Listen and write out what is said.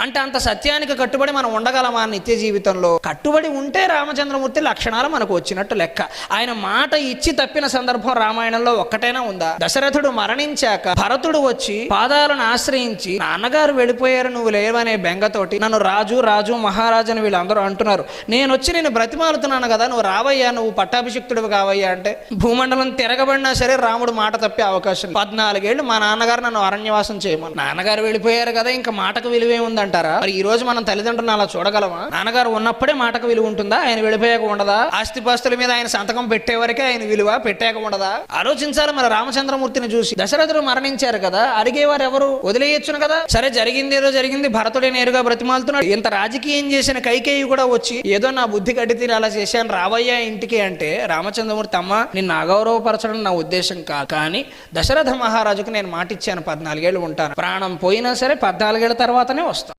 అంటే అంత సత్యానికి కట్టుబడి మనం ఉండగలమా నిత్య జీవితంలో? కట్టుబడి ఉంటే రామచంద్రమూర్తి లక్షణాలు మనకు వచ్చినట్టు లెక్క. ఆయన మాట ఇచ్చి తప్పిన సందర్భం రామాయణంలో ఒక్కటైనా ఉందా? దశరథుడు మరణించాక భరతుడు వచ్చి పాదాలను ఆశ్రయించి, నాన్నగారు వెళ్ళిపోయారు నువ్వు లేవనే బెంగతోటి నన్ను రాజు రాజు మహారాజు అని వీళ్ళందరూ అంటున్నారు, నేను వచ్చి నేను బ్రతిమాలుతున్నాను కదా, నువ్వు రావయ్యా, నువ్వు పట్టాభిషిక్తుడివి కావయ్యా అంటే భూమండలం తిరగబడినా సరే రాముడు మాట తప్పే అవకాశం. 14 ఏళ్ళు మా నాన్నగారు నన్ను అరణ్యవాసం చేయమని, నాన్నగారు వెళ్ళిపోయారు కదా ఇంకా మాటకు విలువే ఉందంటారా? మరి ఈ రోజు మనం తల్లిదండ్రులను అలా చూడగలమా? నాన్నగారు ఉన్నప్పుడే మాటకు విలువ ఉంటుందా? ఆయన వెళ్ళిపోయాక ఉండదా? ఆస్తిపాస్తుల మీద ఆయన సంతకం పెట్టే వరకే ఆయన విలువ, పెట్టాక ఉండదా? ఆలోచించాలి మరి రామచంద్రమూర్తిని చూసి. దశరథుడు మరణించారు కదా, అడిగేవారు ఎవరు? వదిలేయచ్చును కదా. సరే జరిగింది ఏదో జరిగింది, భరతుడే నేరుగా బ్రతిమాలుతున్నాడు. ఇంత రాజకీయం చేసిన కైకేయి కూడా వచ్చి ఏదో నా బుద్ధి కడ్డితీరి అలా చేశాను రావయ్యా ఇంటికి అంటే రామచంద్రమూర్తి అమ్మ నిన్ను అగౌరవపరచడం నా ఉద్దేశం కాదు, కానీ దశరథ మహారాజుకు నేను మాటిచ్చాను 14 ఏళ్ళు ఉంటాను, ప్రాణం పోయినా సరే 14 ఏళ్ళ తర్వాతనే వస్తాను.